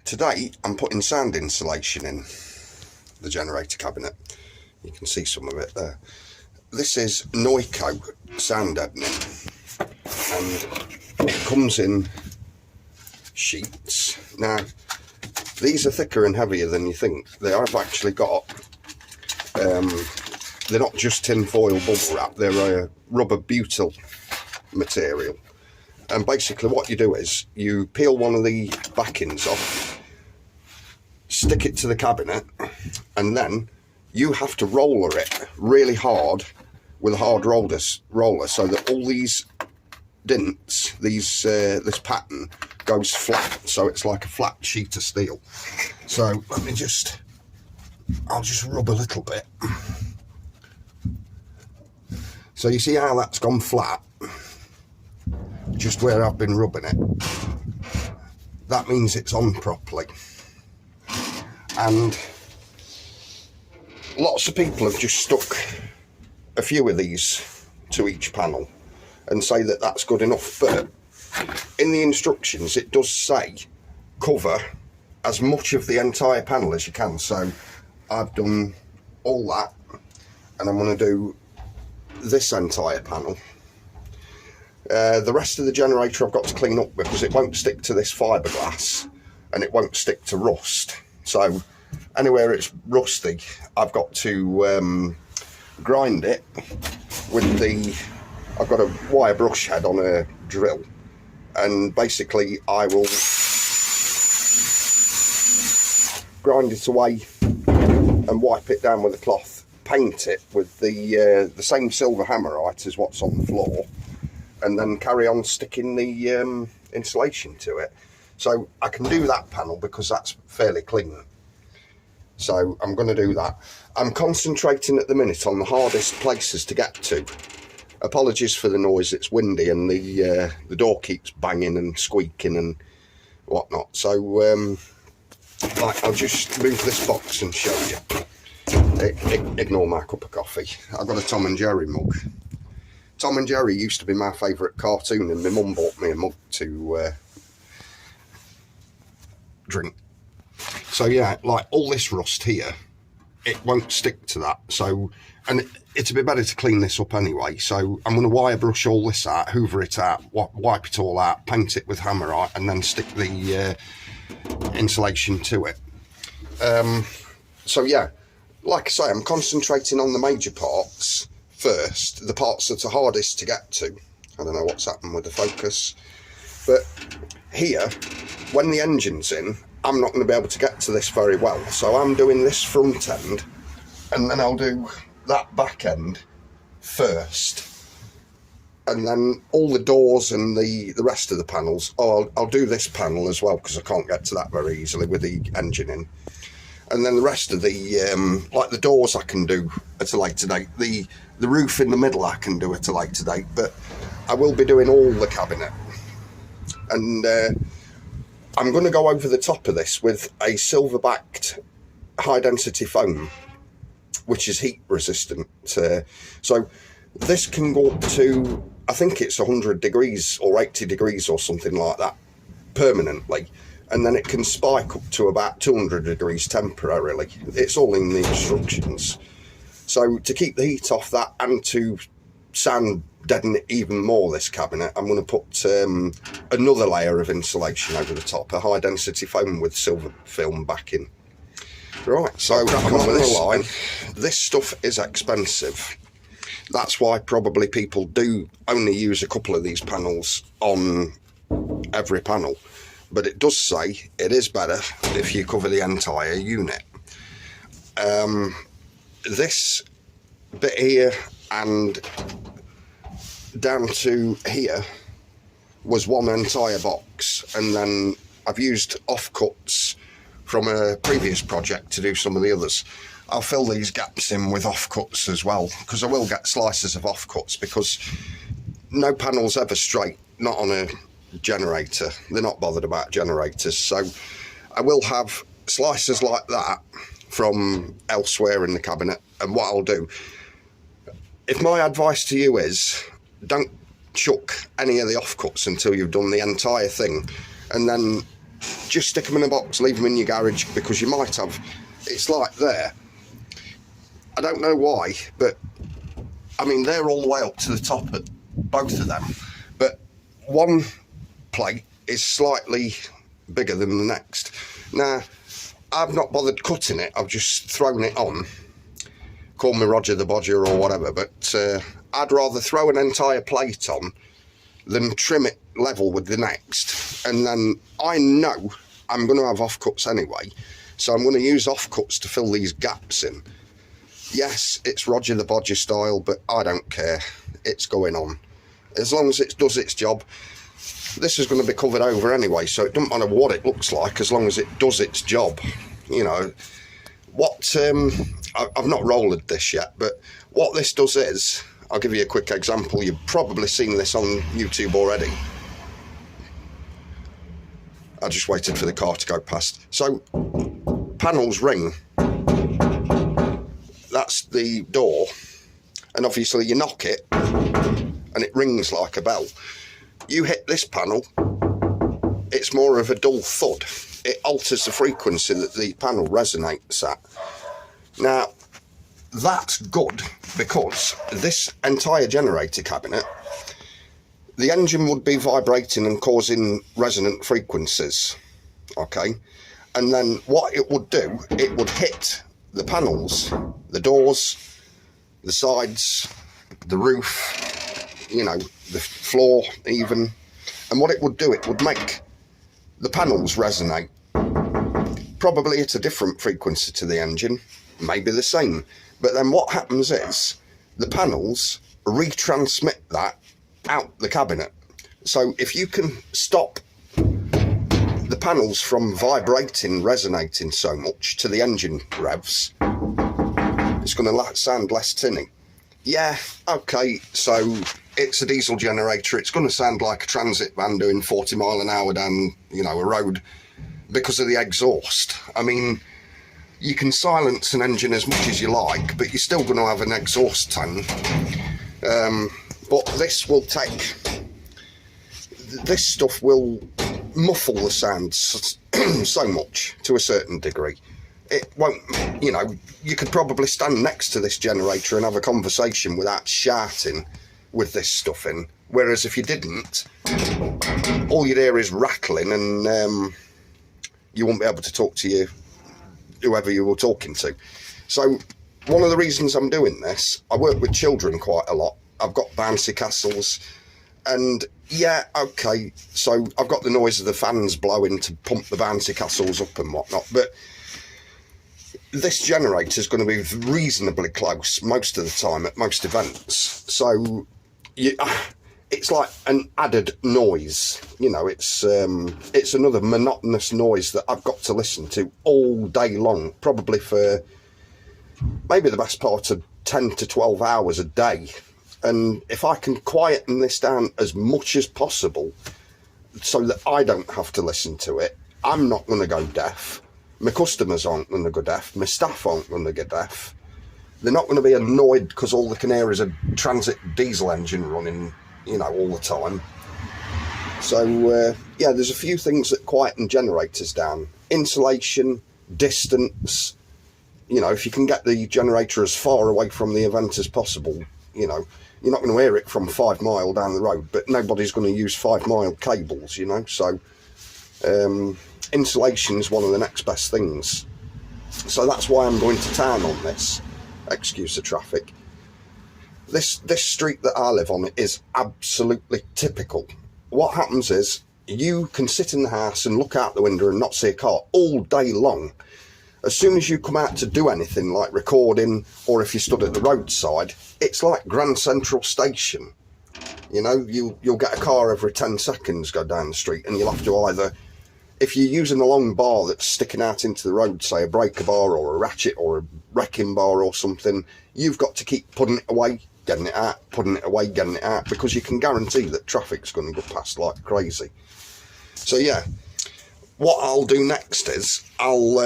Today I'm putting sound insulation in the generator cabinet. You can see some of it there. This is Noico sound deadening, and it comes in sheets. Now these are thicker and heavier than you think. They have actually got they're not just tin foil bubble wrap, they're a rubber butyl material. And basically what you do is you peel one of the backings off, stick it to the cabinet, and then you have to roller it really hard with a hard roller so that all these dints, this pattern goes flat, so it's like a flat sheet of steel. So let me I'll just rub a little bit. So you see how that's gone flat? Just where I've been rubbing it. That means it's on properly. And lots of people have just stuck a few of these to each panel and say that that's good enough, but in the instructions it does say cover as much of the entire panel as you can. So I've done all that, and I'm going to do this entire panel. The rest of the generator I've got to clean up because it won't stick to this fiberglass and it won't stick to rust. So anywhere it's rusty, I've got to grind it with I've got a wire brush head on a drill, and basically I will grind it away and wipe it down with a cloth, paint it with the same silver hammerite as what's on the floor, and then carry on sticking the insulation to it. So I can do that panel because that's fairly clean. So I'm going to do that. I'm concentrating at the minute on the hardest places to get to. Apologies for the noise, it's windy and the door keeps banging and squeaking and whatnot. So I'll just move this box and show you. Ignore my cup of coffee. I've got a Tom and Jerry mug. Tom and Jerry used to be my favourite cartoon, and my mum bought me a mug to drink. So yeah, like all this rust here, it won't stick to that. So, and it'd be better to clean this up anyway. So I'm going to wire brush all this out, hoover it out, wipe it all out, paint it with hammerite, and then stick the insulation to it. So yeah, like I say, I'm concentrating on the major parts first, the parts that are hardest to get to. I don't know what's happened with the focus, but here, when the engine's in, I'm not going to be able to get to this very well. So I'm doing this front end, and then I'll do that back end first, and then all the doors and the rest of the panels. Oh, I'll do this panel as well because I can't get to that very easily with the engine in. And then the rest of the like the doors I can do at a later date. The roof in the middle I can do at a later date, but I will be doing all the cabinet. And I'm going to go over the top of this with a silver backed high density foam, which is heat resistant. So this can go up to, I think it's 100 degrees or 80 degrees or something like that permanently. And then it can spike up to about 200 degrees temporarily. It's all in the instructions. So to keep the heat off that and to sound deaden it even more, this cabinet, I'm going to put another layer of insulation over the top, a high density foam with silver film backing. Right, so I'm not going to lie, this stuff is expensive. That's why probably people do only use a couple of these panels on every panel. But it does say it is better if you cover the entire unit. This bit here and down to here was one entire box, and then I've used offcuts from a previous project to do some of the others. I'll fill these gaps in with offcuts as well, because I will get slices of offcuts, because no panel's ever straight, not on a generator. They're not bothered about generators, so I will have slices like that from elsewhere in the cabinet. And what I'll do, if my advice to you is, don't chuck any of the offcuts until you've done the entire thing, and then just stick them in a box, leave them in your garage, because you might have, it's like there, I don't know why, but I mean they're all the way up to the top at both of them, but one plate is slightly bigger than the next. Now I've not bothered cutting it, I've just thrown it on. Call me Roger the Bodger or whatever, but I'd rather throw an entire plate on than trim it level with the next. And then I know I'm going to have offcuts anyway, so I'm going to use offcuts to fill these gaps in. Yes, it's Roger the Bodger style, but I don't care. It's going on. As long as it does its job. This is going to be covered over anyway, so it doesn't matter what it looks like as long as it does its job. You know, what I've not rolled this yet, but what this does is, I'll give you a quick example. You've probably seen this on YouTube already. I just waited for the car to go past. So, panels ring. That's the door. And obviously you knock it and it rings like a bell. You hit this panel, it's more of a dull thud. It alters the frequency that the panel resonates at. Now, that's good because this entire generator cabinet, the engine would be vibrating and causing resonant frequencies, okay? And then what it would do, it would hit the panels, the doors, the sides, the roof, you know, the floor even. And what it would do, it would make the panels resonate. Probably at a different frequency to the engine, maybe the same. But then what happens is the panels retransmit that out the cabinet. So if you can stop the panels from vibrating, resonating so much to the engine revs, it's going to sound less tinny. Yeah, okay, so it's a diesel generator. It's going to sound like a transit van doing 40 mile an hour down, you know, a road because of the exhaust. I mean, you can silence an engine as much as you like, but you're still going to have an exhaust tone. But this will take, this stuff will muffle the sound so much to a certain degree. It won't, you know, you could probably stand next to this generator and have a conversation without shouting with this stuff in. Whereas if you didn't, all you'd hear is rattling and you won't be able to talk to whoever you were talking to. So one of the reasons I'm doing this, I work with children quite a lot. I've got bouncy castles and yeah, okay, so I've got the noise of the fans blowing to pump the bouncy castles up and whatnot, but this generator is going to be reasonably close most of the time at most events. So it's like an added noise, you know, it's another monotonous noise that I've got to listen to all day long, probably for maybe the best part of 10 to 12 hours a day. And if I can quieten this down as much as possible so that I don't have to listen to it, I'm not going to go deaf. My customers aren't going to go deaf. My staff aren't going to go deaf. They're not going to be annoyed because all they can hear is a transit diesel engine running, you know, all the time. So, yeah, there's a few things that quieten generators down. Insulation, distance, you know, if you can get the generator as far away from the event as possible, you know, you're not going to hear it from 5 mile down the road, but nobody's going to use 5 mile cables, you know, so insulation is one of the next best things. So that's why I'm going to town on this. Excuse the traffic. This street that I live on is absolutely typical. What happens is you can sit in the house and look out the window and not see a car all day long. As soon as you come out to do anything like recording, or if you stood at the roadside, it's like Grand Central Station. You know, you'll get a car every 10 seconds go down the street, and you'll have to either, if you're using a long bar that's sticking out into the road, say a breaker bar or a ratchet or a wrecking bar or something, you've got to keep putting it away, getting it out, putting it away, getting it out, because you can guarantee that traffic's going to go past like crazy. So yeah, what I'll do next is I'll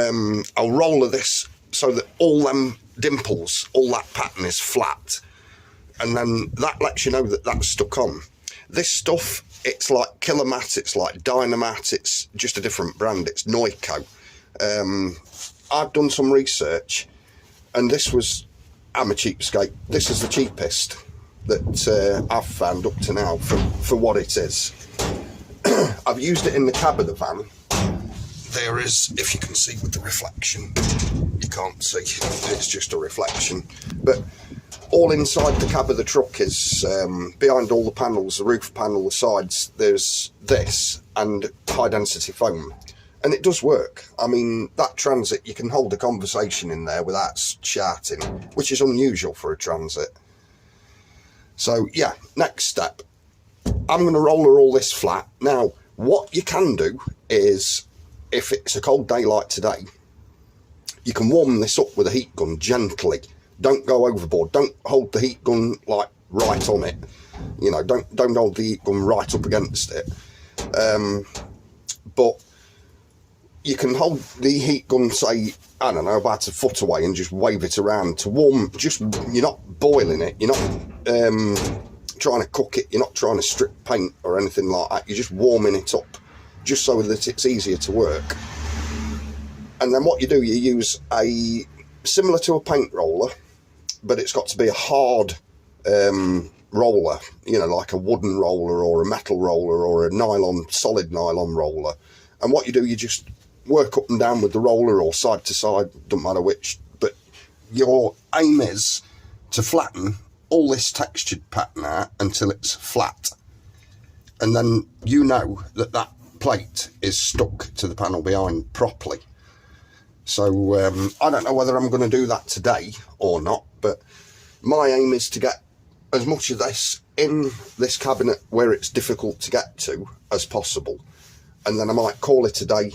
roller this so that all them dimples, all that pattern is flat, and then that lets you know that that's stuck on. This stuff it's like Killer Mat, it's like Dynamat, it's just a different brand. It's Noico. I've done some research, and this was, I'm a cheapskate, this is the cheapest that I've found up to now for what it is. I've used it in the cab of the van. There is, if you can see with the reflection, you can't see, it's just a reflection, but all inside the cab of the truck is, behind all the panels, the roof panel, the sides, there's this and high density foam, and it does work. I mean, that Transit, you can hold a conversation in there without shouting, which is unusual for a Transit. So yeah, next step, I'm going to roller all this flat. Now, what you can do is, if it's a cold day like today, you can warm this up with a heat gun gently. Don't go overboard. Don't hold the heat gun like right on it. You know, don't hold the heat gun right up against it. But you can hold the heat gun, say, I don't know, about a foot away, and just wave it around to warm. Just, you're not boiling it. You're not trying to cook it. You're not trying to strip paint or anything like that. You're just warming it up, just so that it's easier to work. And then what you do, you use a, similar to a paint roller, but it's got to be a hard roller, you know, like a wooden roller or a metal roller or a nylon, solid nylon roller. And what you do, you just work up and down with the roller or side to side, doesn't matter which, but your aim is to flatten all this textured pattern out until it's flat. And then you know that that plate is stuck to the panel behind properly. So I don't know whether I'm going to do that today or not, but my aim is to get as much of this in this cabinet where it's difficult to get to as possible, and then I might call it a day.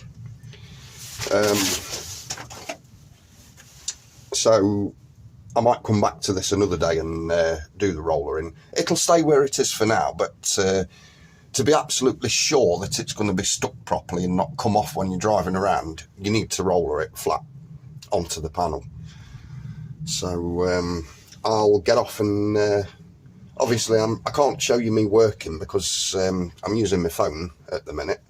So I might come back to this another day and do the roller in. It'll stay where it is for now, but to be absolutely sure that it's going to be stuck properly and not come off when you're driving around, you need to roller it flat onto the panel. So I'll get off, and obviously I can't show you me working because I'm using my phone at the minute.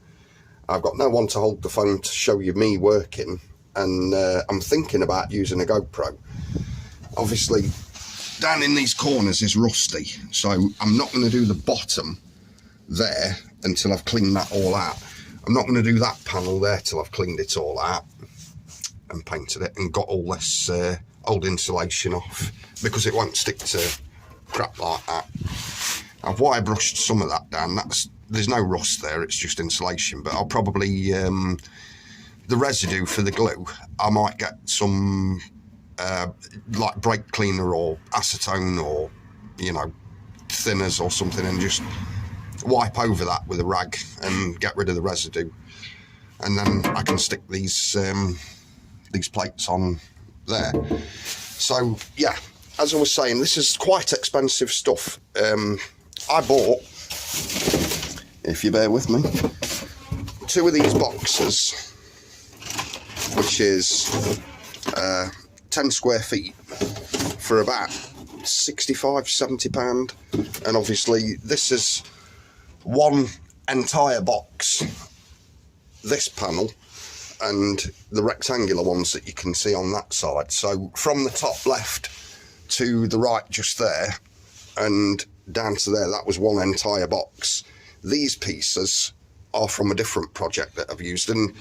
I've got no one to hold the phone to show you me working, and I'm thinking about using a GoPro. Obviously down in these corners is rusty, so I'm not going to do the bottom there until I've cleaned that all out. I'm not going to do that panel there till I've cleaned it all out and painted it and got all this old insulation off, because it won't stick to crap like that. I've wire brushed some of that down. There's no rust there, it's just insulation, but I'll probably the residue for the glue, I might get some like brake cleaner or acetone or, you know, thinners or something, and just wipe over that with a rag and get rid of the residue, and then I can stick these plates on there. So yeah, as I was saying, this is quite expensive stuff. I bought, if you bear with me, 2 of these boxes, which is 10 square feet, for about £65–70, and obviously this is one entire box, this panel and the rectangular ones that you can see on that side. So from the top left to the right just there and down to there, that was one entire box. These pieces are from a different project that I've used, and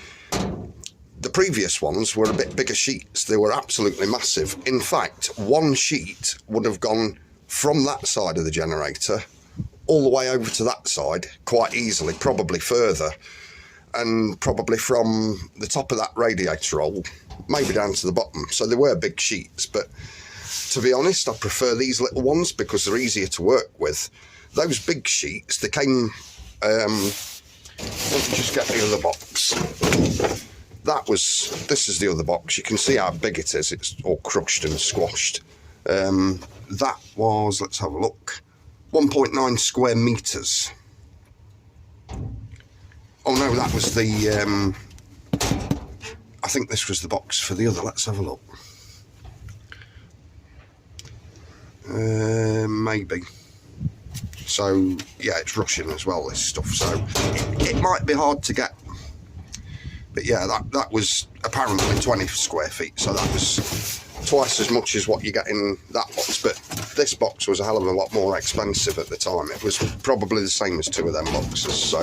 the previous ones were a bit bigger sheets. They were absolutely massive. In fact, one sheet would have gone from that side of the generator all the way over to that side quite easily, probably further, and probably from the top of that radiator hole maybe down to the bottom. So they were big sheets, but to be honest, I prefer these little ones because they're easier to work with. Those big sheets, they came, let me just get the other box. This is the other box. You can see how big it is. It's all crushed and squashed. That was, let's have a look, 1.9 square meters. Oh no, that was the, I think this was the box for the other. Let's have a look. Maybe. So yeah, it's rushing as well, this stuff, so it might be hard to get. But yeah, that was apparently 20 square feet, so that was twice as much as what you get in that box. But this box was a hell of a lot more expensive at the time. It was probably the same as 2 of them boxes, so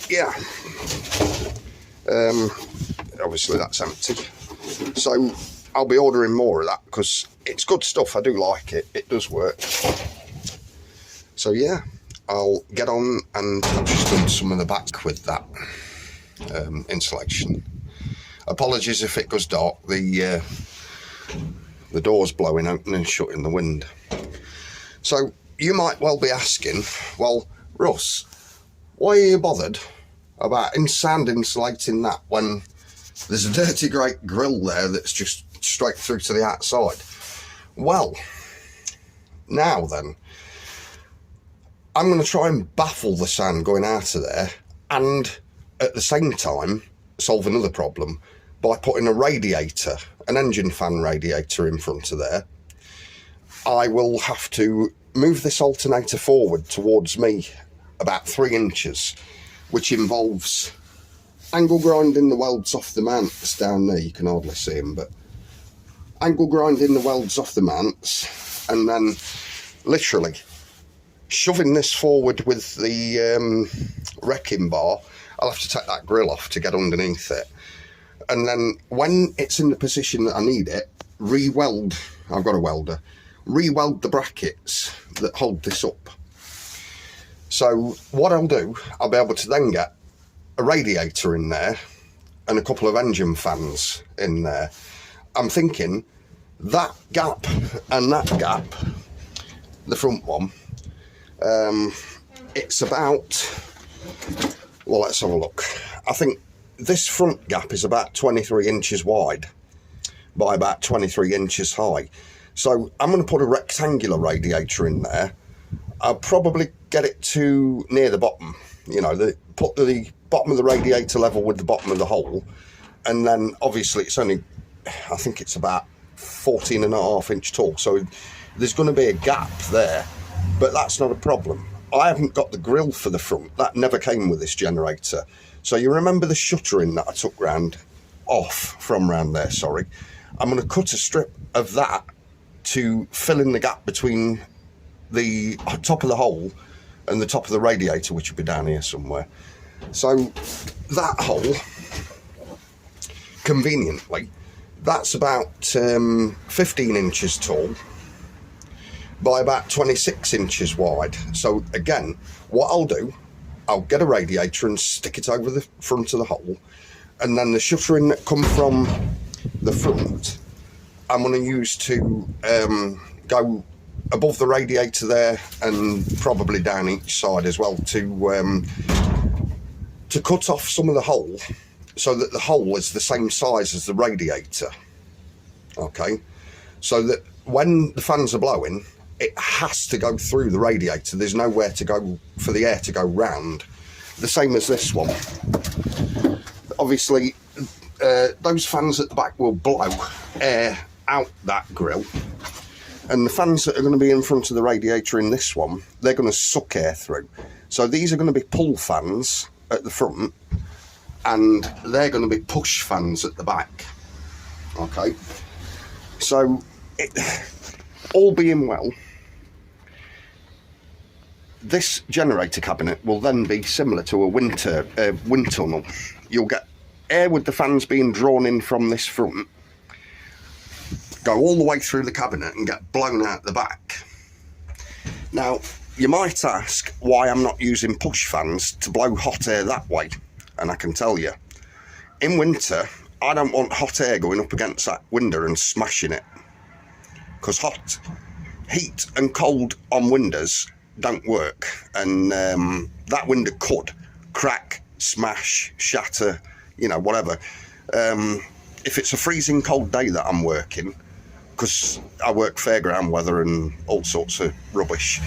yeah. Obviously that's empty, so I'll be ordering more of that because it's good stuff. I do like it, it does work. So yeah, I'll get on, and I've just done some of the back with that insulation. Apologies if it goes dark, the door's blowing open and shut in the wind. So you might well be asking, well, Russ, why are you bothered about sound insulating that when there's a dirty great grill there that's just straight through to the outside? Well, now then, I'm going to try and baffle the sound going out of there, and at the same time solve another problem by putting a radiator, an engine fan radiator, in front of there. I will have to move this alternator forward towards me about 3 inches, which involves angle grinding the welds off the mounts down there. You can hardly see them, but angle grinding the welds off the mounts, and then literally shoving this forward with the wrecking bar. I'll have to take that grill off to get underneath it, and then when it's in the position that I need it, re-weld, I've got a welder, re-weld the brackets that hold this up. So what I'll do, I'll be able to then get a radiator in there and a couple of engine fans in there. I'm thinking that gap and that gap, the front one, it's about, well, let's have a look. I think this front gap is about 23 inches wide by about 23 inches high. So I'm going to put a rectangular radiator in there. I'll probably get it to near the bottom, you know, put the bottom of the radiator level with the bottom of the hole, and then obviously it's only, I think it's about 14.5 inch tall, so there's going to be a gap there, but that's not a problem. I haven't got the grill for the front, that never came with this generator. So you remember the shuttering that I took from round there, sorry. I'm going to cut a strip of that to fill in the gap between the top of the hole and the top of the radiator, which will be down here somewhere. So that hole, conveniently, that's about 15 inches tall by about 26 inches wide. So again, what I'll do, I'll get a radiator and stick it over the front of the hole, and then the shuttering that come from the front, I'm going to use to go above the radiator there, and probably down each side as well, to cut off some of the hole so that the hole is the same size as the radiator. Okay, so that when the fans are blowing, it has to go through the radiator. There's nowhere to go for the air to go round. The same as this one. Obviously, those fans at the back will blow air out that grill, and the fans that are going to be in front of the radiator in this one, they're going to suck air through. So these are going to be pull fans at the front, and they're going to be push fans at the back. Okay, so all being well, this generator cabinet will then be similar to a wind tunnel. You'll get air with the fans being drawn in from this front, go all the way through the cabinet and get blown out the back. Now, you might ask why I'm not using push fans to blow hot air that way, and I can tell you, in winter, I don't want hot air going up against that window and smashing it, because heat and cold on windows don't work, and that window could crack, smash, shatter, you know, whatever. If it's a freezing cold day that I'm working, because I work fairground weather and all sorts of rubbish,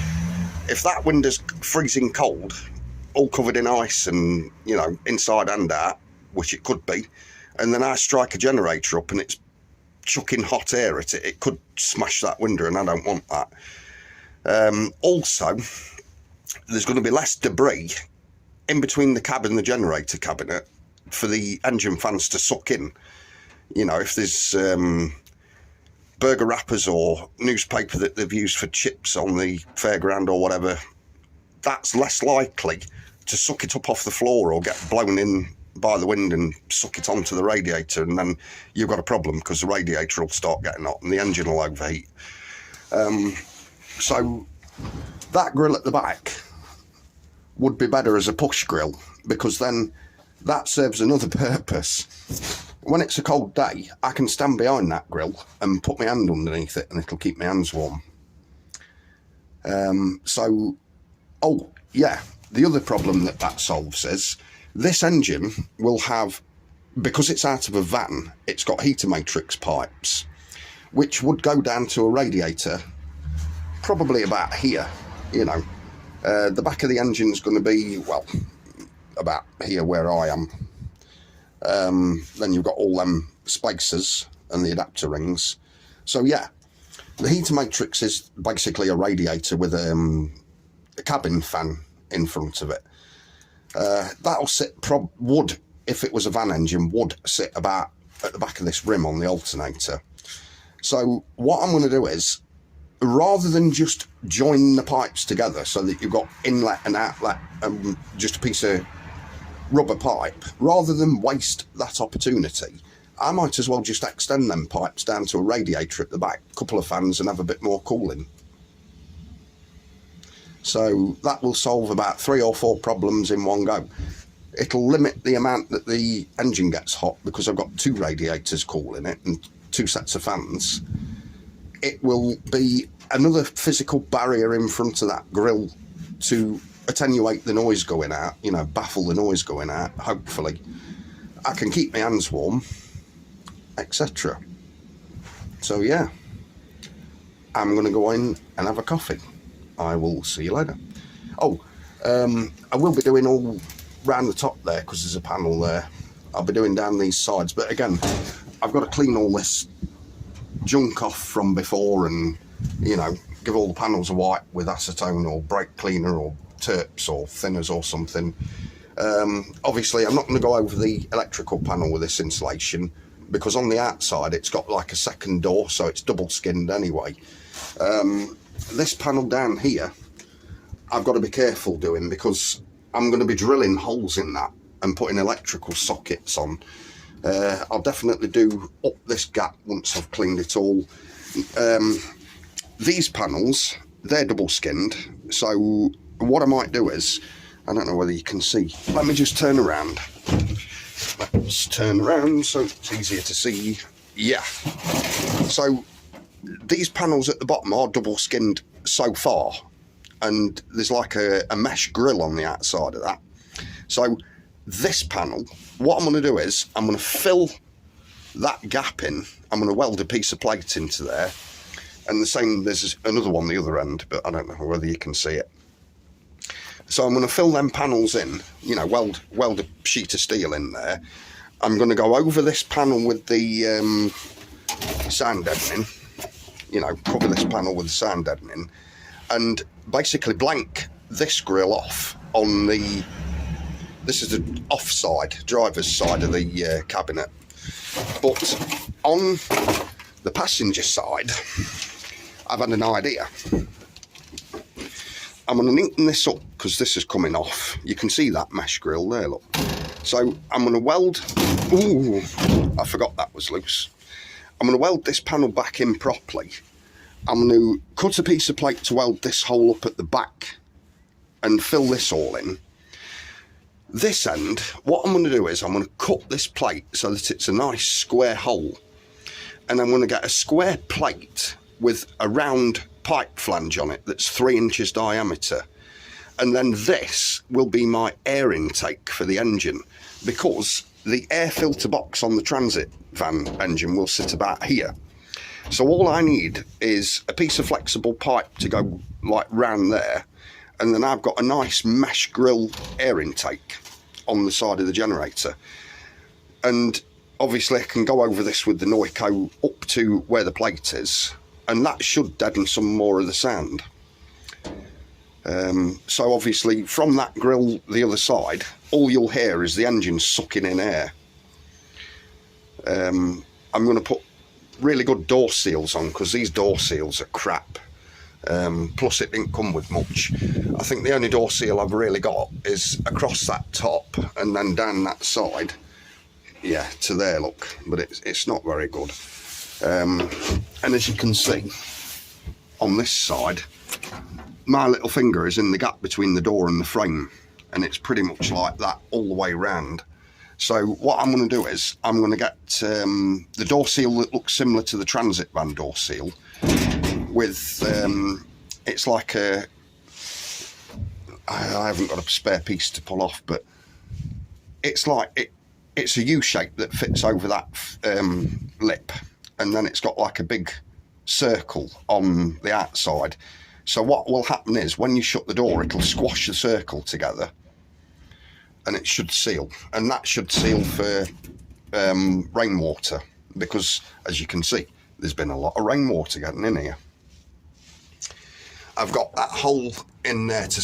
if that window's freezing cold, all covered in ice and, you know, inside and out, which it could be, and then I strike a generator up and it's chucking hot air at it, it could smash that window, and I don't want that. Also, there's going to be less debris in between the cab and the generator cabinet for the engine fans to suck in. You know, if there's burger wrappers or newspaper that they've used for chips on the fairground or whatever, that's less likely to suck it up off the floor or get blown in by the wind and suck it onto the radiator, and then you've got a problem because the radiator will start getting hot and the engine will overheat. So that grill at the back would be better as a push grill, because then that serves another purpose. When it's a cold day, I can stand behind that grill and put my hand underneath it and it'll keep my hands warm. Oh yeah, the other problem that solves is this engine will have, because it's out of a van, it's got heater matrix pipes, which would go down to a radiator probably about here, you know. The back of the engine's going to be, well, about here where I am. Then you've got all them spacers and the adapter rings. So yeah, the heater matrix is basically a radiator with a cabin fan in front of it. That'll sit, would, if it was a van engine, would sit about at the back of this rim on the alternator. So what I'm going to do is, rather than just join the pipes together so that you've got inlet and outlet and just a piece of rubber pipe, rather than waste that opportunity, I might as well just extend them pipes down to a radiator at the back, couple of fans, and have a bit more cooling. So that will solve about 3 or 4 problems in one go. It'll limit the amount that the engine gets hot because I've got 2 radiators cooling it and 2 sets of fans. It will be another physical barrier in front of that grill to attenuate the noise going out, you know, baffle the noise going out, hopefully. I can keep my hands warm, etc. So yeah, I'm going to go in and have a coffee. I will see you later. Oh, I will be doing all round the top there because there's a panel there. I'll be doing down these sides, but again, I've got to clean all this junk off from before and, you know, give all the panels a wipe with acetone or brake cleaner or terps or thinners or something. Obviously I'm not going to go over the electrical panel with this insulation because on the outside it's got like a second door, so it's double skinned anyway. This panel down here I've got to be careful doing because I'm going to be drilling holes in that and putting electrical sockets on. I'll definitely do up this gap once I've cleaned it all. These panels, they're double skinned, so what I might do is, I don't know whether you can see, let me just turn around. Let's turn around so it's easier to see. Yeah, so these panels at the bottom are double skinned so far, and there's like a mesh grill on the outside of that. So this panel, what I'm going to do is I'm going to fill that gap in. I'm going to weld a piece of plate into there, and the same, there's another one the other end, but I don't know whether you can see it. So I'm going to fill them panels in, you know, weld a sheet of steel in there. I'm going to go over this panel with the sound deadening, you know, cover this panel with the sound deadening, and basically blank this grill off on the, this is the off side, driver's side of the cabinet. But on the passenger side, I've had an idea. I'm going to neaten this up because this is coming off. You can see that mesh grill there, look. So I'm going to weld, ooh, I forgot that was loose. I'm going to weld this panel back in properly. I'm going to cut a piece of plate to weld this hole up at the back and fill this all in. This end, what I'm going to do is I'm going to cut this plate so that it's a nice square hole, and I'm going to get a square plate with a round pipe flange on it that's 3 inches diameter, and then this will be my air intake for the engine, because the air filter box on the transit van engine will sit about here. So all I need is a piece of flexible pipe to go like round there, and then I've got a nice mesh grill air intake on the side of the generator. And obviously I can go over this with the Noico up to where the plate is, and that should deaden some more of the sound. So obviously from that grill the other side, all you'll hear is the engine sucking in air. I'm going to put really good door seals on, because these door seals are crap. Plus it didn't come with much. I think the only door seal I've really got is across that top and then down that side, yeah, to there, look, but it's not very good. And as you can see on this side, my little finger is in the gap between the door and the frame, and it's pretty much like that all the way round. So what I'm going to do is I'm going to get the door seal that looks similar to the transit van door seal, with it's like a, I haven't got a spare piece to pull off, but it's like it's a U shape that fits over that lip, and then it's got like a big circle on the outside. So what will happen is when you shut the door, it'll squash the circle together and it should seal, and that should seal for rainwater, because as you can see there's been a lot of rainwater getting in here. I've got that hole in there to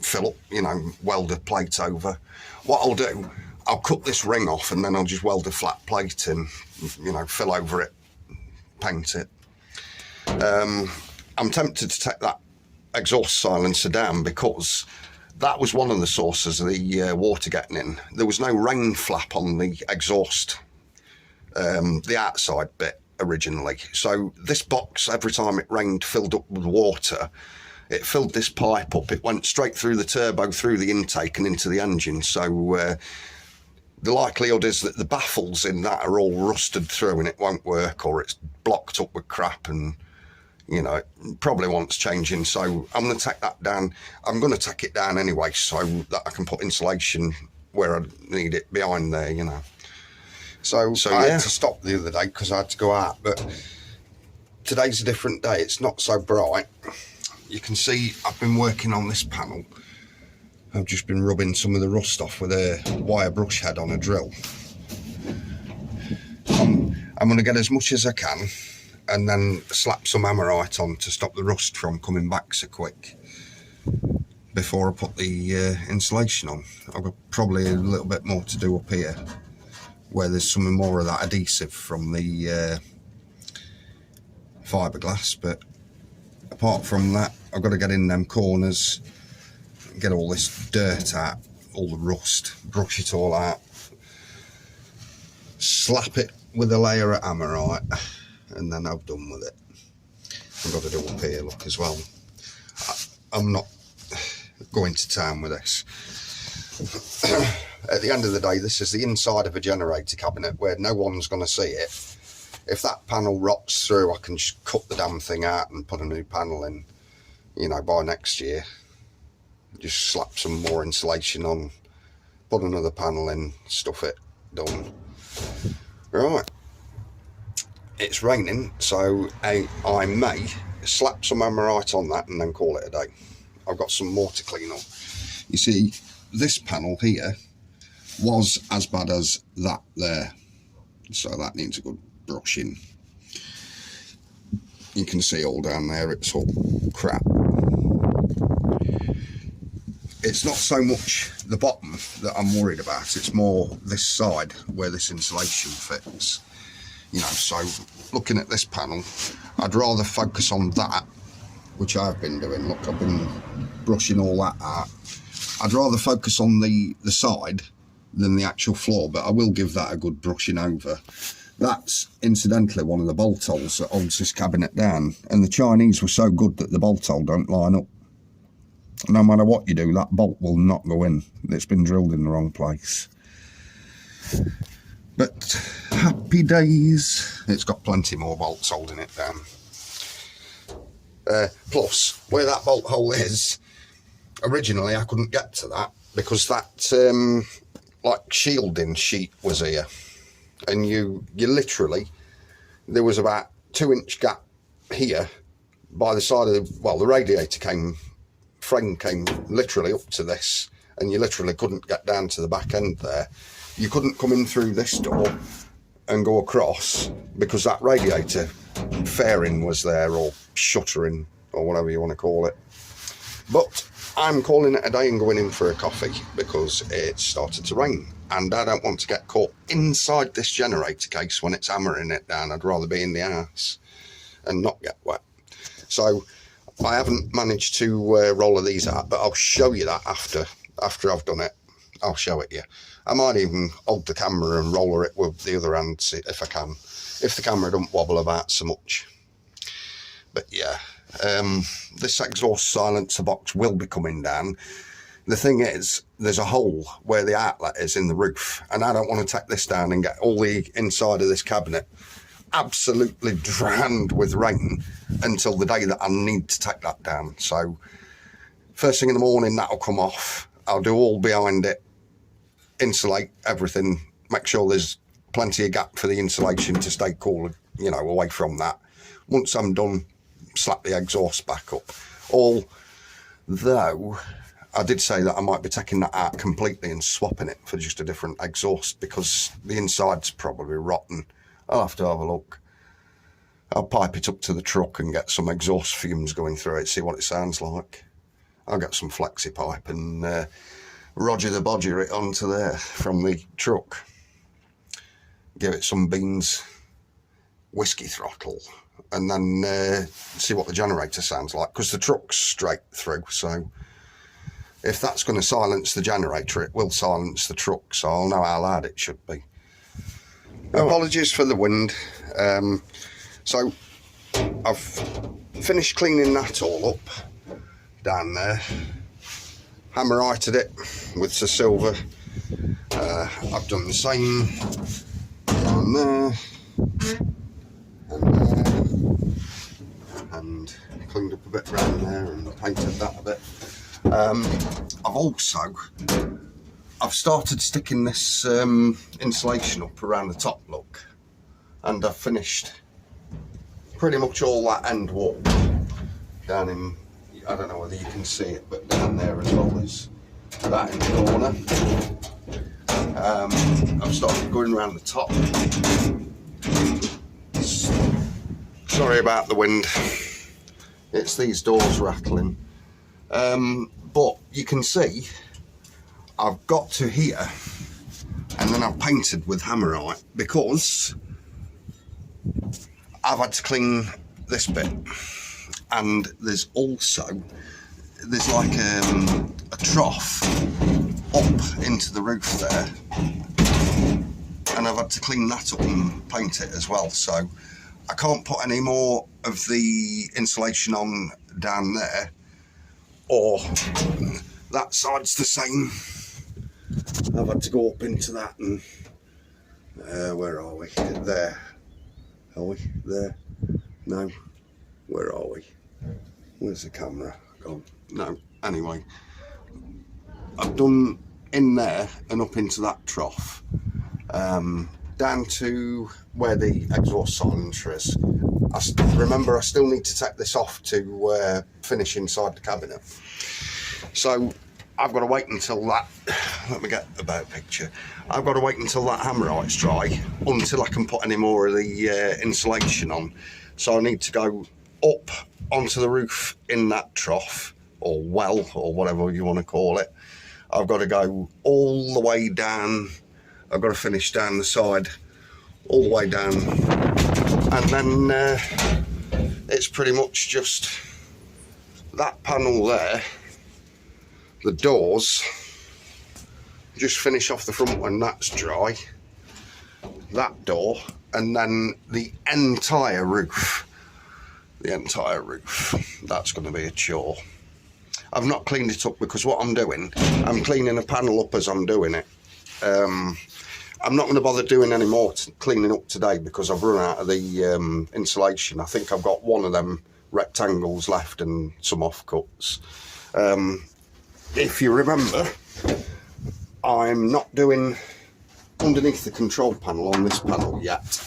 fill up, you know, weld a plate over. What I'll do, I'll cut this ring off and then I'll just weld a flat plate in, you know, fill over it, paint it. I'm tempted to take that exhaust silencer down, because that was one of the sources of the water getting in. There was no rain flap on the exhaust, the outside bit originally. So this box, every time it rained, filled up with water. It filled this pipe up. It went straight through the turbo, through the intake and into the engine. So the likelihood is that the baffles in that are all rusted through and it won't work, or it's blocked up with crap, and you know, it probably wants changing. So I'm going to take that down. I'm going to take it down anyway, so that I can put insulation where I need it behind there, you know. So I had to stop the other day because I had to go out, but today's a different day. It's not so bright. You can see I've been working on this panel. I've just been rubbing some of the rust off with a wire brush head on a drill. I'm going to get as much as I can and then slap some Amorite on to stop the rust from coming back so quick before I put the insulation on. I've got probably a little bit more to do up here, where there's some more of that adhesive from the fiberglass, but apart from that, I've got to get in them corners, get all this dirt out, all the rust, brush it all out, slap it with a layer of Amorite, and then I've done with it. I've got to do up here, look, as well. I'm not going to town with this. At the end of the day, this is the inside of a generator cabinet where no one's going to see it. If that panel rots through, I can just cut the damn thing out and put a new panel in, you know, by next year. Just slap some more insulation on, put another panel in, stuff it, done. Right, it's raining, so I may slap some Amorite on that and then call it a day. I've got some more to clean up. You see, this panel here was as bad as that there, so that needs a good brushing. You can see all down there, it's all crap. It's not so much the bottom that I'm worried about, it's more this side where this insulation fits, you know. So looking at this panel, I'd rather focus on that, which I've been doing. Look, I've been brushing all that out. I'd rather focus on the side than the actual floor, but I will give that a good brushing over. That's incidentally one of the bolt holes that holds this cabinet down, and the Chinese were so good that the bolt hole don't line up. No matter what you do, that bolt will not go in. It's been drilled in the wrong place. But happy days. It's got plenty more bolts holding it down. Plus, where that bolt hole is, originally I couldn't get to that because that like shielding sheet was here, and you literally, there was about 2-inch gap here by the side of the, well, the radiator frame came literally up to this, and you literally couldn't get down to the back end there. You couldn't come in through this door and go across because that radiator fairing was there, or shuttering, or whatever you want to call it. But I'm calling it a day and going in for a coffee because it started to rain and I don't want to get caught inside this generator case when it's hammering it down. I'd rather be in the house and not get wet. So I haven't managed to roller these out, but I'll show you that after I've done it. I'll show it you. I might even hold the camera and roller it with the other hand if I can, if the camera don't wobble about so much. But yeah, this exhaust silencer box will be coming down. The thing is, there's a hole where the outlet is in the roof, and I don't want to take this down and get all the inside of this cabinet absolutely drowned with rain until the day that I need to take that down. So first thing in the morning, that'll come off. I'll do all behind it, insulate everything, make sure there's plenty of gap for the insulation to stay cool, you know, away from that. Once I'm done, slap the exhaust back up. Although I did say that I might be taking that out completely and swapping it for just a different exhaust because the inside's probably rotten. I'll have to have a look. I'll pipe it up to the truck and get some exhaust fumes going through it, see what it sounds like. I'll get some flexi pipe and Roger the Bodger it onto there from the truck. Give it some beans, whiskey throttle, and then see what the generator sounds like, because the truck's straight through, so if that's going to silence the generator, it will silence the truck, so I'll know how loud it should be. Apologies for the wind. So I've finished cleaning that all up down there, hammerited it with the silver. I've done the same down there and there, and cleaned up a bit around there and painted that a bit. I've started sticking this insulation up around the top, look, and I've finished pretty much all that end wall down in, I don't know whether you can see it, but down there as well as that in the corner. I've started going around the top. Sorry about the wind, it's these doors rattling. But you can see I've got to here and then I've painted with hammerite because I've had to clean this bit, and there's like a trough up into the roof there, and I've had to clean that up and paint it as well, so I can't put any more of the insulation on down there, or that side's the same. I've had to go up into that and where are we? There. Are we? There? No. Where are we? Where's the camera gone? No. Anyway, I've done in there and up into that trough, down to where the exhaust silencer is. Remember, I still need to take this off to finish inside the cabinet. So I've got to wait until that, let me get a better picture. I've got to wait until that hammerite's dry until I can put any more of the insulation on. So I need to go up onto the roof in that trough, or well, or whatever you want to call it. I've got to go all the way down. I've got to finish down the side, all the way down. And then it's pretty much just that panel there. The doors, just finish off the front when that's dry, that door, and then the entire roof, that's going to be a chore. I've not cleaned it up because what I'm doing, I'm cleaning a panel up as I'm doing it. I'm not going to bother doing any more cleaning up today because I've run out of the insulation. I think I've got one of them rectangles left and some offcuts. If you remember, I'm not doing underneath the control panel on this panel yet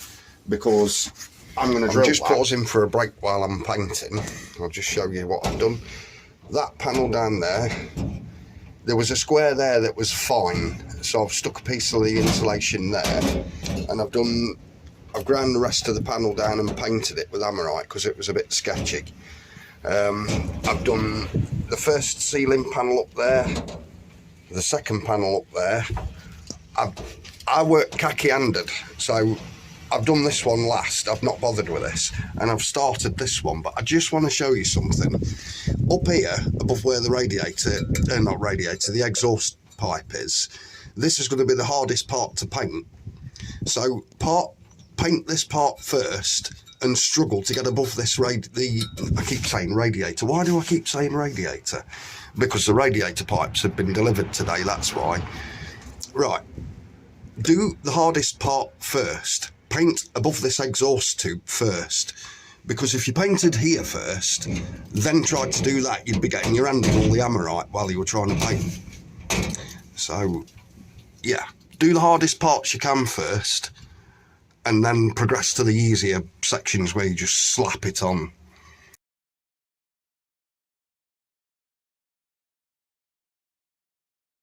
because I'm going to drill. I'm just pausing for a break while I'm painting. I'll just show you what I've done. That panel down there was a square there that was fine, so I've stuck a piece of the insulation there, and I've ground the rest of the panel down and painted it with hammerite because it was a bit sketchy. I've done the first ceiling panel up there, the second panel up there. I work khaki-handed, so I've done this one last. I've not bothered with this, and I've started this one, but I just want to show you something. Up here, above where the radiator, not radiator, the exhaust pipe is, this is going to be the hardest part to paint. So paint this part first and struggle to get above this I keep saying radiator. Why do I keep saying radiator? Because the radiator pipes have been delivered today, that's why. Right, do the hardest part first. Paint above this exhaust tube first, because if you painted here first, then tried to do that, you'd be getting your hand in all the amorite while you were trying to paint. So, yeah, do the hardest parts you can first, and then progress to the easier sections where you just slap it on.